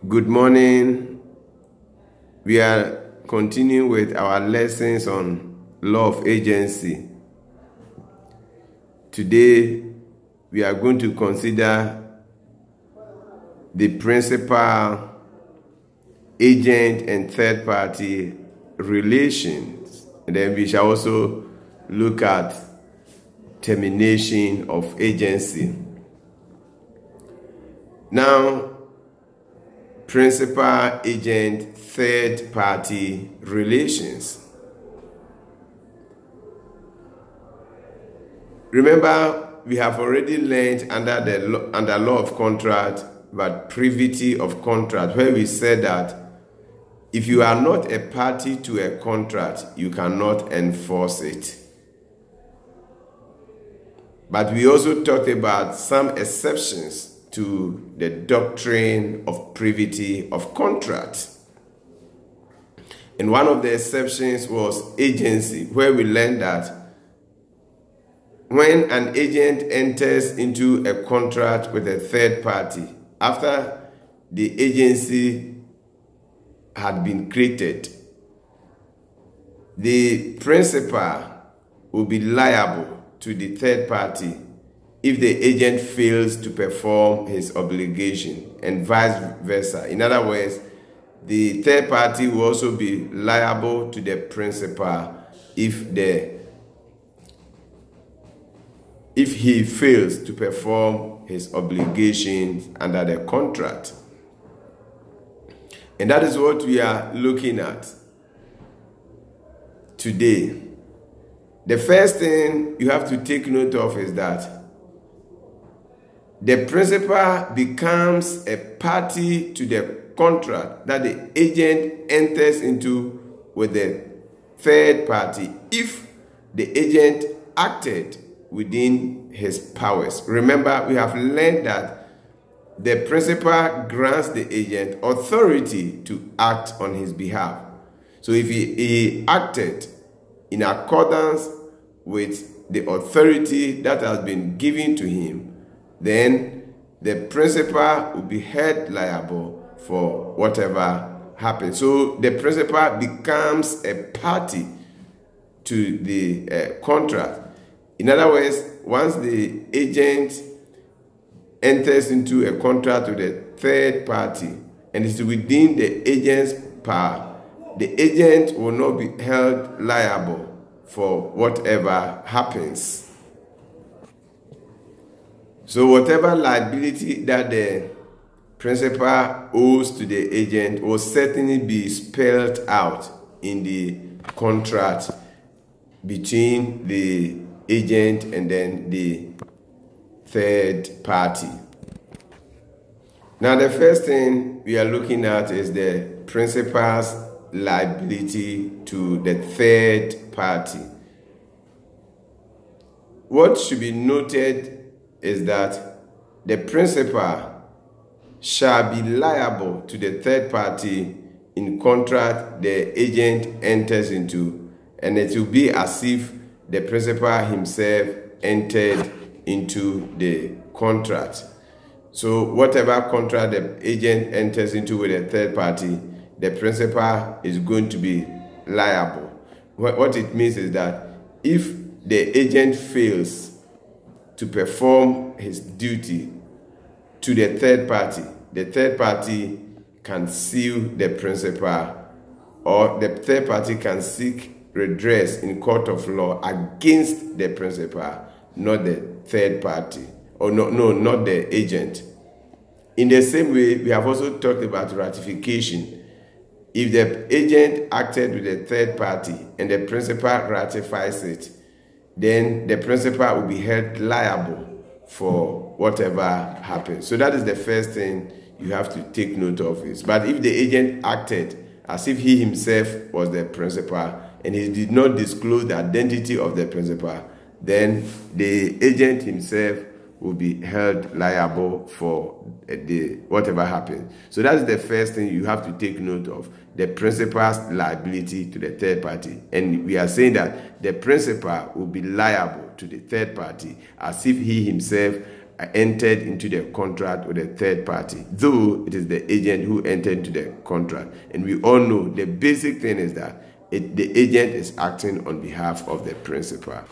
Good morning. We are continuing with our lessons on law of agency. Today, we are going to consider the principal, agent, and third-party relations. And then we shall also look at termination of agency. Now, principal, agent, third-party relations. Remember, we have already learned under law of contract about privity of contract, where we said that if you are not a party to a contract, you cannot enforce it. But we also talked about some exceptions to the doctrine of privity of contract. And one of the exceptions was agency, where we learned that when an agent enters into a contract with a third party, after the agency had been created, the principal will be liable to the third party if the agent fails to perform his obligation, and vice versa. In other words, the third party will also be liable to the principal if he fails to perform his obligations under the contract. And that is what we are looking at today. The first thing you have to take note of is that the principal becomes a party to the contract that the agent enters into with the third party if the agent acted within his powers. Remember, we have learned that the principal grants the agent authority to act on his behalf. So if he acted in accordance with the authority that has been given to him, then the principal will be held liable for whatever happens. So the principal becomes a party to the contract. In other words, once the agent enters into a contract with a third party and is within the agent's power, the agent will not be held liable for whatever happens. So whatever liability that the principal owes to the agent will certainly be spelled out in the contract between the agent and then the third party. Now, the first thing we are looking at is the principal's liability to the third party. What should be noted is that the principal shall be liable to the third party in contract the agent enters into, and it will be as if the principal himself entered into the contract. So whatever contract the agent enters into with a third party, the principal is going to be liable. What it means is that if the agent fails to perform his duty to the third party can sue the principal, or the third party can seek redress in court of law against the principal, not the third party, or not the agent. In the same way, we have also talked about ratification. If the agent acted with the third party and the principal ratifies it, then the principal will be held liable for whatever happens. So that is the first thing you have to take note of. But if the agent acted as if he himself was the principal and he did not disclose the identity of the principal, then the agent himself will be held liable for whatever happens. So that's the first thing you have to take note of, the principal's liability to the third party. And we are saying that the principal will be liable to the third party as if he himself entered into the contract with a third party, though it is the agent who entered into the contract. And we all know the basic thing is that the agent is acting on behalf of the principal.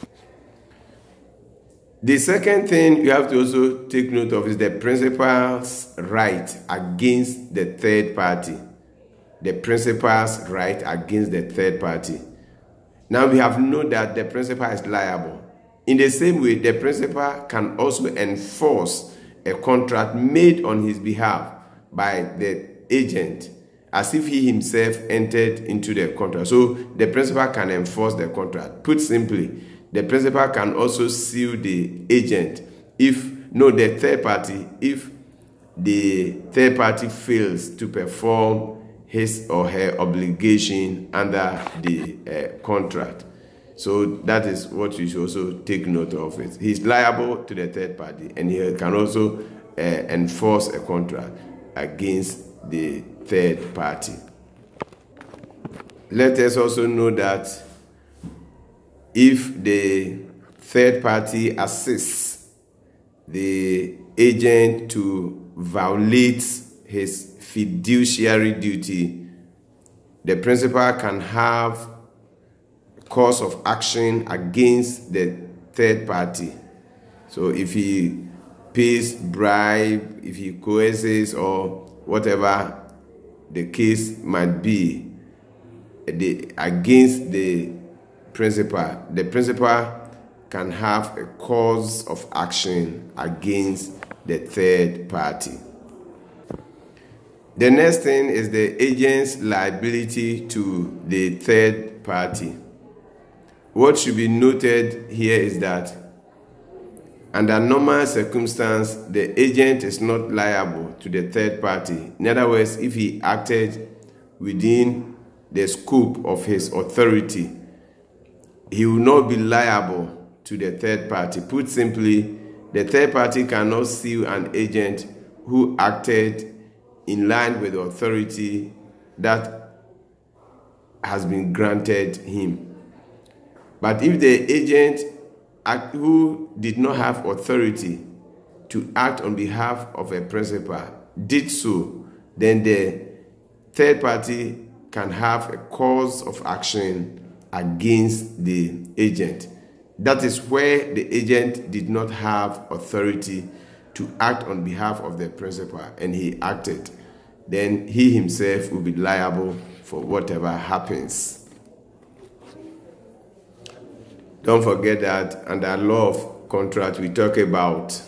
The second thing you have to also take note of is the principal's right against the third party. The principal's right against the third party. Now we have known that the principal is liable. In the same way, the principal can also enforce a contract made on his behalf by the agent as if he himself entered into the contract. So the principal can enforce the contract. Put simply, the principal can also sue the agent if the third party fails to perform his or her obligation under the contract. So that is what you should also take note of. It. He's liable to the third party, and he can also enforce a contract against the third party. Let us also know that if the third party assists the agent to violate his fiduciary duty, the principal can have cause of action against the third party. So if he pays bribe, if he coerces, or whatever the case might be, against the principal can have a cause of action against the third party. The next thing is the agent's liability to the third party. What should be noted here is that under normal circumstance, the agent is not liable to the third party. In other words, if he acted within the scope of his authority, he will not be liable to the third party. Put simply, the third party cannot sue an agent who acted in line with the authority that has been granted him. But if the agent who did not have authority to act on behalf of a principal did so, then the third party can have a cause of action against the agent. That is where the agent did not have authority to act on behalf of the principal and he acted. Then he himself will be liable for whatever happens. Don't forget that under law of contract, we talk about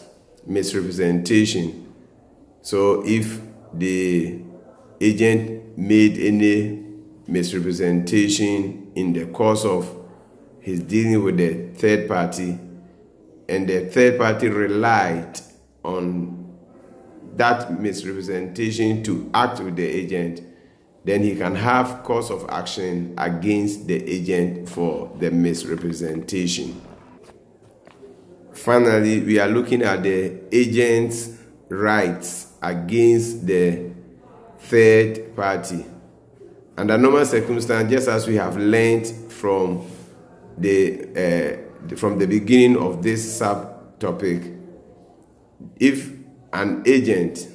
misrepresentation. So if the agent made any misrepresentation in the course of his dealing with the third party, and the third party relied on that misrepresentation to act with the agent, then he can have cause of action against the agent for the misrepresentation. Finally, we are looking at the agent's rights against the third party. Under normal circumstances, just as we have learned from the beginning of this subtopic, if an agent